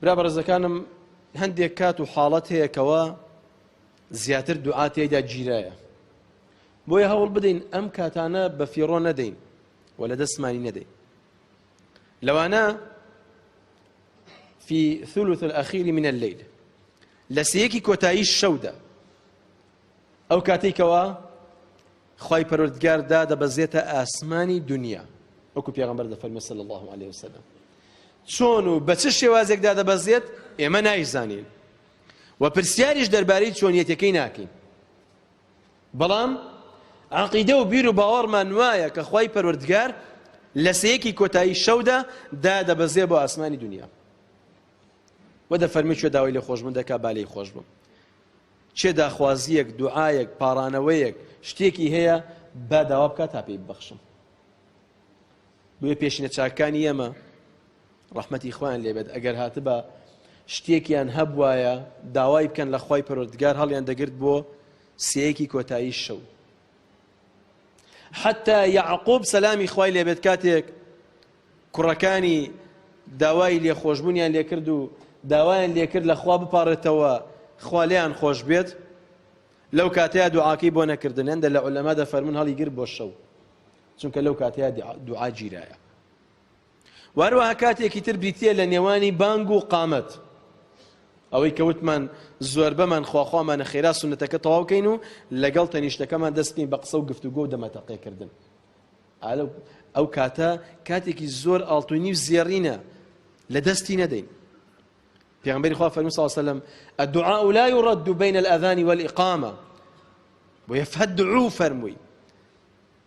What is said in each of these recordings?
برا بەڕێزەکانم هەندێک کات و حاڵەت هەیە کەوە زیاتر دوعا تێیدا گیرایە بۆیە هەوڵ بدەین ئەم کاتانە بە فیڕۆ نەدەین و لە دەستمانی نەدەین لەوانە في ثلث الأخير من الليل لسيكي كوتاي الشودة أو كاتيكوا خواي پروردگار دادا بزيتا آسماني دنيا وكو پیغمبر دا فرمي صلى الله عليه وسلم چونو بچش شوازك دادا بزيت اما نايزانين وپرسياريش درباري چونيتيكي ناكين بلام عقيدة و بيرو باور منوايا كخواي پروردگار لسيكي كوتاي الشودة دادا بزيت بو آسماني دنيا وەدە فەرمی چێ داوای لێ خۆش بم دەکا با لێی خۆش بم چێ داخوازیەک دوعایەک پاڕانەوەیەک شتێکی هەیە با داوا بکات تا پێی ببەخشم بۆیە پێشینە چاکانی ئێمە ڕەحمەتی خوایان لێبێت ئەگەر هاتبە شتێکیان هەبوایە داوای بکەن لە خوای پەروەردگار هەڵیان دەگرت بۆ سێیەکی کۆتایی شەو حتى یعقوب سەلامی خوای لێبێت کاتێک کوڕەکانی داوای لێ خۆشبوونیان لێ کرد و داوایان لێ کرد لە خوا بپارێتەوە خوا لێیان خۆش بێت لەو کاتەیە دوعاکەی بۆ نەکردن هەندە لە عولەما دەفەرمون هەڵیگرت بۆ شەو چونکە لەو کاتەیە دوعا گیرایە وهروەها کاتێکی تر بریتیە لە نێوانی بانگ و قامەت ئەوەی کەوتمان زۆر بەمان خواخوامانە خێرا سونەتەکە تەواو بکەین و لەگەڵ تەنیشتەکەمان دەست بکەین بە قسە و گفتوگۆ و دەمەتەقێکردن ئەو کاتە کاتێکی زۆر ئاڵتوونی و زێڕینە لە دەستی نەدەین پیغمبر خدا فرمود صلی الله علیه و سلم الدعاء لا يرد بين الاذان والاقامه ويفدعوا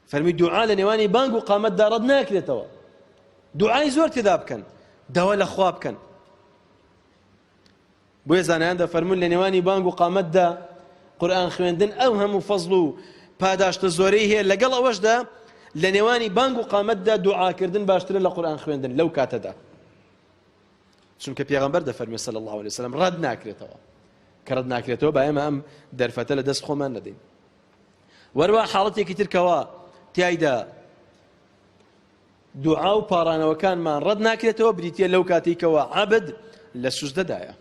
فرمي دعاء لنواني بانغ وقامت دارد ناكلتوا دعاء زور تذاب كان دوا لخواب كان بو زانان ده فرمون لنواني بانغ وقامت دا قران خويندن اوهم فضل پاداشت زوري هي لقل اوش ده لنواني بانغ وقامت دا دعاء كردن باشتر لقران خويندن لو كاتدا چونکە پێغەمبەر دەفەرمێ صلی الله علیه وسلم ڕەت ناکرێتەوە کە ڕەت ناکرێتەوە با ئێمە ئەم دەرفەتە لە دەست خۆمان نەدەین وەروە حاڵەتێکی تر کەوە تیایدا دوعا و پاڕانەوەکانمان ڕەت ناکرێتەوە بریتیە لەو کاتێکەوە عەبد لە سوزدەدایە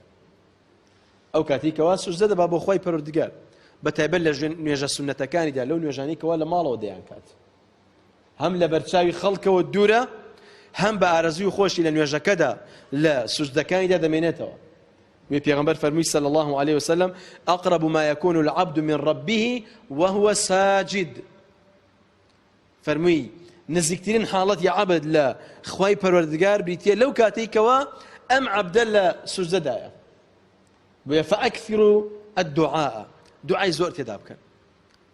ئەو کاتێکەوە سوزدە دەبا بۆ خوای پەروەردگار بەتایبەت لە نوێژە سونەتەکانیدا لەو نوێژانەی کەوا لە ماڵەوە دەیان کات هەم لە بەرچاوی خەڵکەوە دوورە هم بأرزوی خوشی لنوجکدا لا سجدکانی دا دمینتوا و پیغمبر فرمی صلی الله علیه وسلم أقرب ما يكون العبد من ربه وهو ساجد فرمی نزیکترین حالت یا عبد لا خوای پروردگار بیتی لو کاتی کوا ام عبد لا سجدایا و فأكثروا الدعاء دعاء زور تداب كان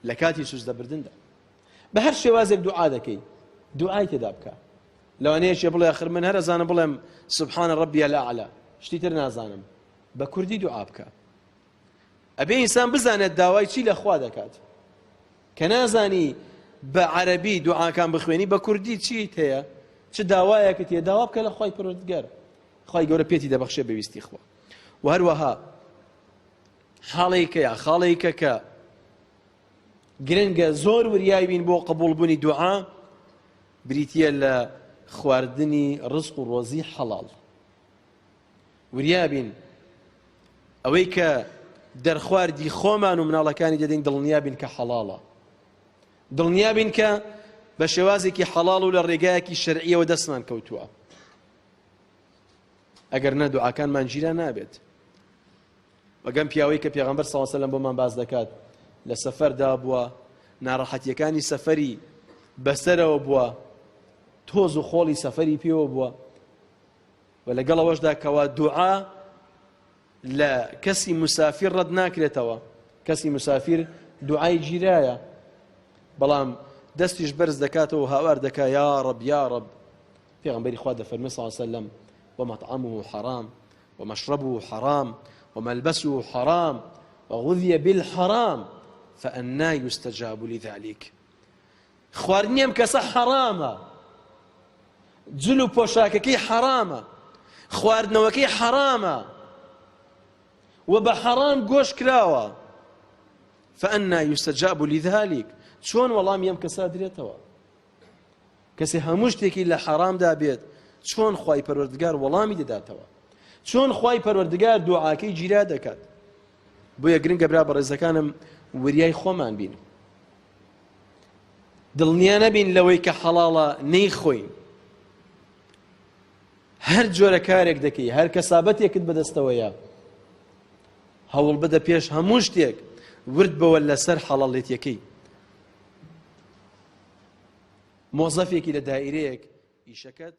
لكاتي سجد بردن دا بهر شوازك دعاء دكي دعاء تداب كان لو أنيش يبغى آخر من هذا زانم بقولهم سبحان ربي الأعلى شتي ترنا زانم بكردي دعابك أبي إنسان بزان الدواء شيء لأخوة دكات كنازاني بعربي دعاء كان بخويني بكردي شيء تيا شو دواء كتير دواء كلا أخوي بردقار أخوي جورا بيتي ده بخشة بيستي إخوة وهروها حاليك يا خاليك كا جرنجا زور وريايبين بو قبول بني دعاء بريتيا خواردنی ڕزق و ڕۆزی حەڵاڵ وریابین ئەوەی کە دەرخواردی خۆمان و مناڵەکانی دەدەین دڵنیابین کە حەڵاڵە دڵنیابین کە بە شێوازێکی حەڵاڵ و لە ڕێگایەکی شەرعیەوە دەستمان کەوتووە ئەگەر نە دوعاکانمان گیرا نابێت وەگەم پیاوەی کە پێغەمبەر صلی الله علیه و سلم بۆمان باز دەکات لە سەفەردا بووە ناڕەحەتیەکانی سەفەری بەسەرەوە بووە تۆز و خۆڵی سەفەری پێوە بووە و لەگەڵەوەشدا کەوا دوعا لە کەسی مسافر ڕەت ناکرێتەوە کەسی مسافر دوعای گیرایە بەڵام دەستیش بەرز دەکاتەوە و هاوار دەکا یا ڕەب یا ڕەب پێغەمبەری خوا دەفەرمێ صلی الله علیه وسلم ومطعمه حرام ومشربه حرام وملبسه حرام وغذي بالحرام فأنا يستجاب لذلك خواردنیم کەسە حرامە جل و پۆشاکەکەی حرامە خواردنەوەکەی حرامە و بە حرام گۆش کراوە فأنا يستجاب لذلك چۆن وەڵامی ئەم کەسە درێتەوە کەسێ هەموو شتێکی لە حرامدا بێت چۆن خوای پەروەردگار وەڵامی دەداتەوە چۆن خوای پەروەردگار دوعاکەی گیرا دەکات. بۆیە گرنگە برا بە ڕێزەکانم وریای خۆمان بین، دڵنیا نەبین لەوەی کە حەڵاڵە نەیخۆین. هەر جۆرە کارێک دەکەی، هەر کەسابەتێکت بەدەستەوەیە، هەوڵ بدە پێش هەموو شتێک ورد بەوە لەسەر حەڵاڵێتیەکەی. مۆزەفێکی لە دائیرەیەک ئیشەکەت